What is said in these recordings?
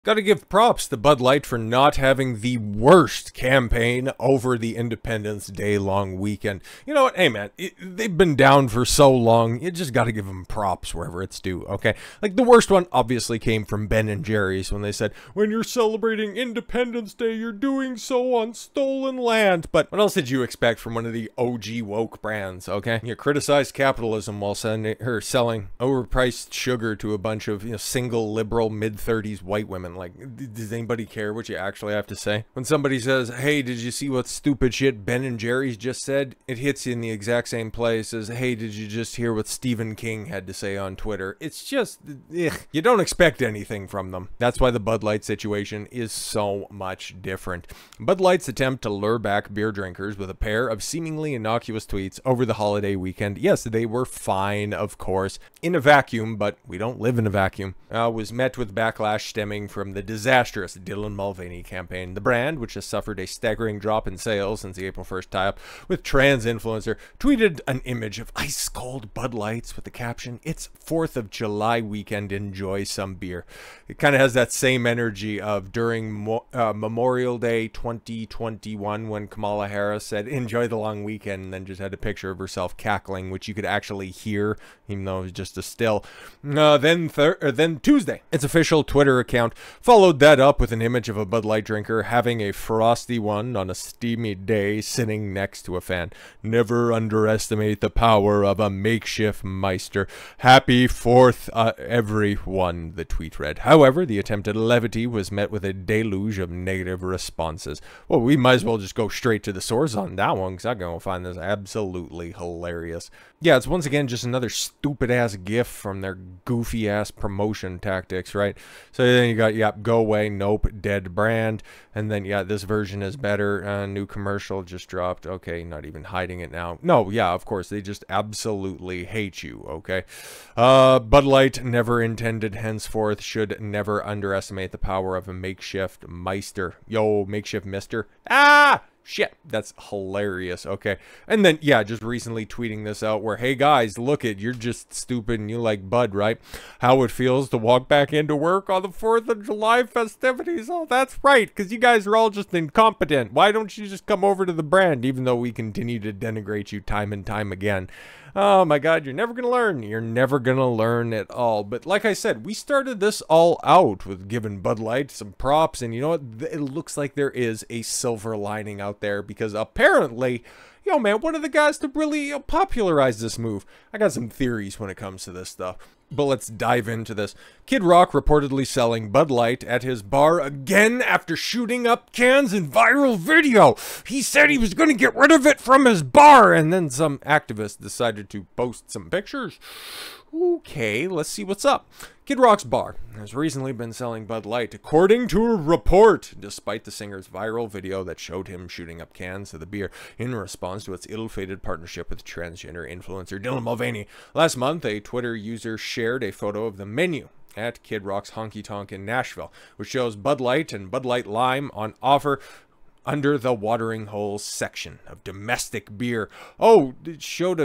Gotta give props to Bud Light for not having the worst campaign over the Independence Day long weekend. You know what? Hey, man, they've been down for so long. You just gotta give them props wherever it's due, okay? Like, the worst one obviously came from Ben & Jerry's when they said, when you're celebrating Independence Day, you're doing so on stolen land. But what else did you expect from one of the OG woke brands, okay? You criticize capitalism while selling overpriced sugar to a bunch of, single liberal mid-30s white women. Like, does anybody care what you actually have to say? When somebody says, hey, did you see what stupid shit Ben & Jerry's just said? It hits you in the exact same place as, hey, did you just hear what Stephen King had to say on Twitter? It's just, you don't expect anything from them. That's why the Bud Light situation is so much different. Bud Light's attempt to lure back beer drinkers with a pair of seemingly innocuous tweets over the holiday weekend, yes, they were fine, of course, in a vacuum, but we don't live in a vacuum, was met with backlash stemming from the disastrous Dylan Mulvaney campaign. The brand, which has suffered a staggering drop in sales since the April 1st tie-up with trans influencer, tweeted an image of ice-cold Bud Lights with the caption, "It's 4th of July weekend, enjoy some beer." It kind of has that same energy of during Memorial Day 2021 when Kamala Harris said, enjoy the long weekend, and then just had a picture of herself cackling, which you could actually hear, even though it was just a still. Then Tuesday, its official Twitter account followed that up with an image of a Bud Light drinker having a frosty one on a steamy day sitting next to a fan. Never underestimate the power of a makeshift Meister. Happy 4th, everyone, the tweet read. However, the attempted levity was met with a deluge of negative responses. Well, we might as well just go straight to the source on that one, because I'm going to find this absolutely hilarious. Yeah, it's once again just another stupid-ass gif from their goofy-ass promotion tactics, right? So then you got, go away, nope, dead brand. And then, this version is better. New commercial just dropped. Okay, not even hiding it now. No, yeah, of course, they just absolutely hate you, okay? Bud Light, never intended henceforth, should never underestimate the power of a makeshift Meister. Yo, makeshift mister. Ah! Shit, that's hilarious. Okay. And then, just recently tweeting this out where, hey guys, look it, you're just stupid and you like Bud, right? How it feels to walk back into work on the 4th of July festivities. Oh, that's right, because you guys are all just incompetent. Why don't you just come over to the brand, even though we continue to denigrate you time and time again? Oh my god, you're never going to learn. You're never going to learn at all. But like I said, we started this all out with giving Bud Light some props. And you know what? It looks like there is a silver lining out there because apparently, man, one of the guys to really popularize this move. I got some theories when it comes to this stuff. But let's dive into this. Kid Rock reportedly selling Bud Light at his bar again after shooting up cans in viral video. He said he was going to get rid of it from his bar, and then some activists decided to post some pictures. Okay, let's see what's up. Kid Rock's bar has recently been selling Bud Light, according to a report, despite the singer's viral video that showed him shooting up cans of the beer in response to its ill-fated partnership with transgender influencer Dylan Mulvaney. Last month, a Twitter user shared a photo of the menu at Kid Rock's Honky Tonk in Nashville, which shows Bud Light and Bud Light Lime on offer under the watering holes section of domestic beer. Oh, it showed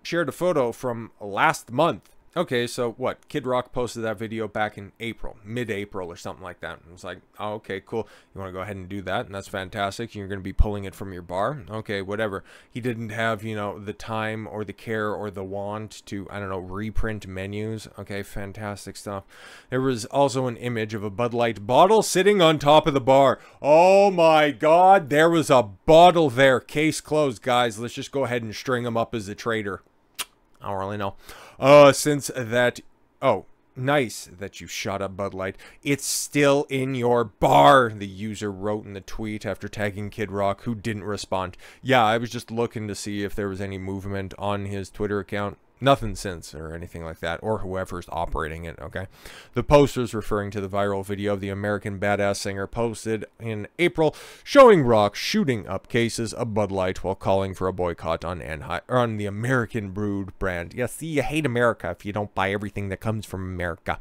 shared a photo from last month. Okay, so what? Kid Rock posted that video back in April, mid-April or something like that. And it was like, oh, okay, cool. You want to go ahead and do that? And that's fantastic. You're going to be pulling it from your bar? Okay, whatever. He didn't have, the time or the care or the want to, I don't know, reprint menus. Okay, fantastic stuff. There was also an image of a Bud Light bottle sitting on top of the bar. Oh my God, there was a bottle there. Case closed, guys. Let's just go ahead and string them up as a trader. I don't really know. Since that, oh, nice that you shot up Bud Light. It's still in your bar, the user wrote in the tweet after tagging Kid Rock, who didn't respond. Yeah, I was just looking to see if there was any movement on his Twitter account. Nothing since or anything like that, or whoever's operating it, okay? The posters referring to the viral video of the American Badass singer posted in April showing Rock shooting up cases of Bud Light while calling for a boycott on the American brewed brand. Yeah, see, you hate America if you don't buy everything that comes from America.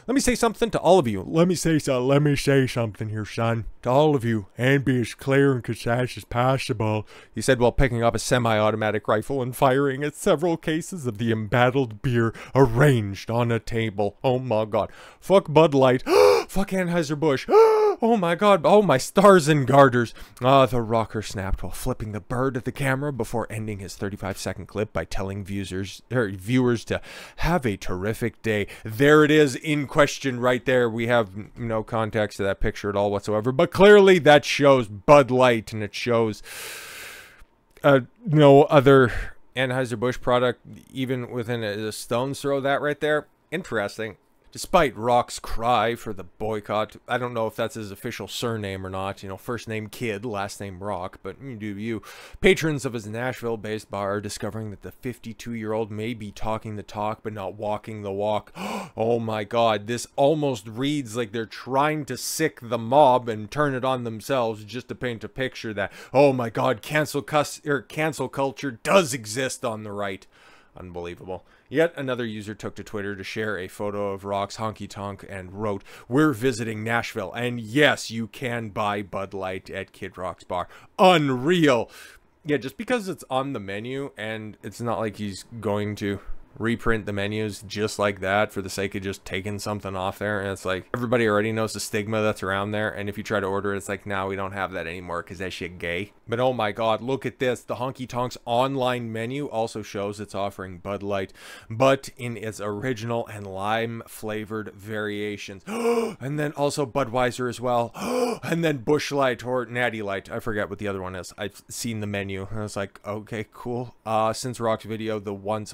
Let me say something to all of you. Let me say something here, son. To all of you, and be as clear and concise as possible. He said while picking up a semi-automatic rifle and firing at several cases of the the embattled beer arranged on a table. Oh my god. Fuck Bud Light. Fuck Anheuser-Busch. Oh my god. Oh my stars and garters. The rocker snapped while flipping the bird at the camera before ending his 35-second clip by telling viewers to have a terrific day. There it is in question right there. We have no context to that picture at all whatsoever, but clearly that shows Bud Light, and it shows no other Anheuser-Busch product even within a stone's throw of that right there. Interesting. Despite Rock's cry for the boycott, I don't know if that's his official surname or not, you know, first name Kid, last name Rock, but you do you. Patrons of his Nashville-based bar are discovering that the 52-year-old may be talking the talk but not walking the walk. Oh my god, this almost reads like they're trying to sick the mob and turn it on themselves just to paint a picture that, oh my god, cancel culture does exist on the right. Unbelievable. Yet another user took to Twitter to share a photo of Rock's honky tonk and wrote, "We're visiting Nashville, and yes, you can buy Bud Light at Kid Rock's bar." Unreal. Yeah, just because it's on the menu, and it's not like he's going to reprint the menus just like that for the sake of just taking something off there. And it's like, everybody already knows the stigma that's around there, and if you try to order it, it's like, no, we don't have that anymore because that shit gay. But oh my god, look at this. The Honky Tonk's online menu also shows it's offering Bud Light, but in its original and lime flavored variations. And then also Budweiser as well. And then Busch Light or Natty Light. I forget what the other one is. I've seen the menu and I was like, okay, cool. Since Rock's video, the once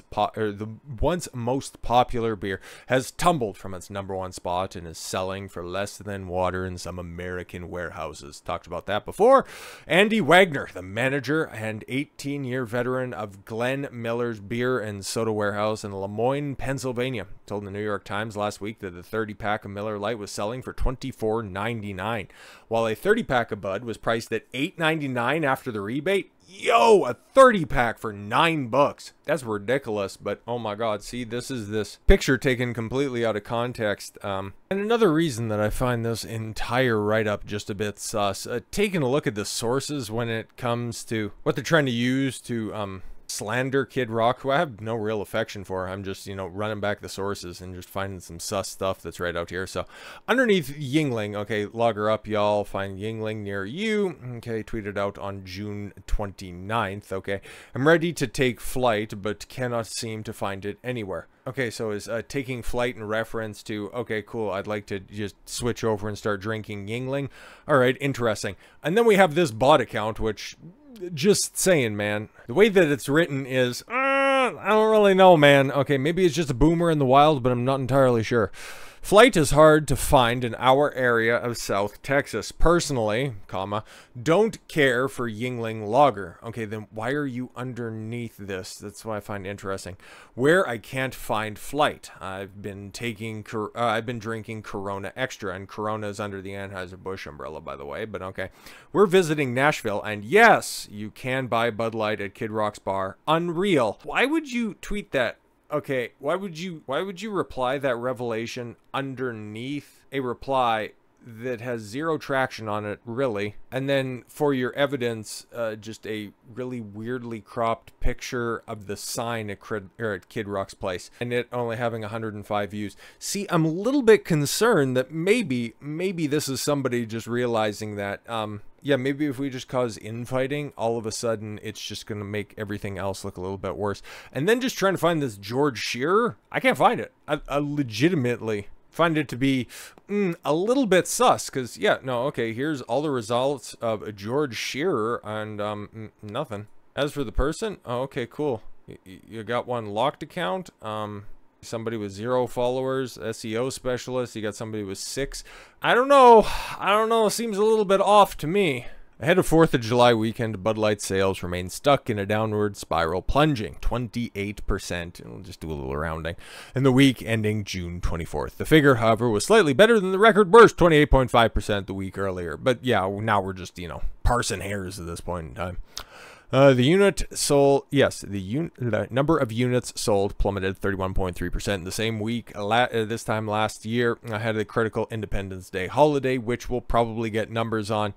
most popular beer has tumbled from its #1 spot and is selling for less than water in some American warehouses. Talked about that before. Andy Wagner, the manager and 18-year veteran of Glenn Miller's Beer and Soda Warehouse in Lemoyne, Pennsylvania, told the New York Times last week that the 30-pack of Miller Lite was selling for $24.99, while a 30-pack of Bud was priced at $8.99 after the rebate. Yo, a 30-pack for $9. That's ridiculous, but oh my god, see, this is this picture taken completely out of context. And another reason that I find this entire write-up just a bit sus, taking a look at the sources when it comes to what they're trying to use to slander Kid Rock, who I have no real affection for. I'm just, you know, running back the sources and just finding some sus stuff that's right out here. So underneath Yingling, okay, log her up, y'all. Find Yingling near you. Okay, tweeted out on June 29th. Okay, I'm ready to take flight, but cannot seem to find it anywhere. Okay, so is taking flight in reference to, okay, cool, I'd like to just switch over and start drinking Yingling. All right, interesting. And then we have this bot account, which, just saying, man, the way that it's written is, I don't really know, man. Okay, maybe it's just a boomer in the wild, but I'm not entirely sure. Flight is hard to find in our area of South Texas. Personally, comma, don't care for Yingling Lager. Okay, then why are you underneath this? That's what I find interesting. Where I can't find Flight. I've been drinking Corona Extra, and Corona is under the Anheuser-Busch umbrella, by the way, but okay. We're visiting Nashville, and yes, you can buy Bud Light at Kid Rock's bar. Unreal. Why would you tweet that? Okay, why would you reply that revelation underneath a reply that has zero traction on it, really? And then for your evidence, just a really weirdly cropped picture of the sign at Kid Rock's place, and it only having 105 views. See, I'm a little bit concerned that maybe this is somebody just realizing that, yeah, maybe if we just cause infighting, all of a sudden it's just going to make everything else look a little bit worse. And then just trying to find this George Shearer, I can't find it. I legitimately find it to be a little bit sus, because, yeah, no, okay, here's all the results of a George Shearer, and nothing. As for the person, oh, okay, cool. You got one locked account, somebody with 0 followers, SEO specialist. You got somebody with 6. I don't know. Seems a little bit off to me. Ahead of 4th of July weekend, Bud Light sales remain stuck in a downward spiral, plunging 28%. We'll just do a little rounding. In the week ending June 24th. The figure, however, was slightly better than the record burst, 28.5% the week earlier. But yeah, now we're just, you know, parsing hairs at this point in time. The number of units sold plummeted 31.3% in the same week. This time last year, I had a critical Independence Day holiday, which we'll probably get numbers on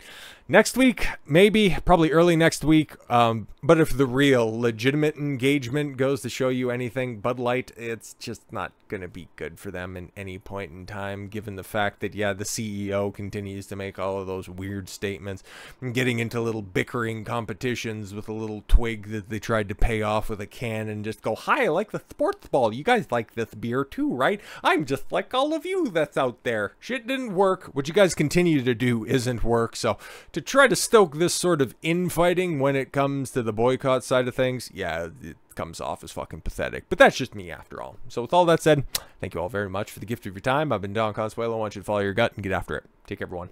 next week, maybe, probably early next week. But if the real legitimate engagement goes to show you anything, Bud Light, it's just not going to be good for them in any point in time, given the fact that, yeah, the CEO continues to make all of those weird statements and getting into little bickering competitions with a little twig that they tried to pay off with a can and just go, hi, I like the sports ball. You guys like this beer too, right? I'm just like all of you that's out there. Shit didn't work. What you guys continue to do isn't work. So to try to stoke this sort of infighting when it comes to the boycott side of things, yeah, it comes off as fucking pathetic. But that's just me after all. So with all that said, thank you all very much for the gift of your time. I've been Don Consuelo. I want you to follow your gut and get after it. Take care, everyone.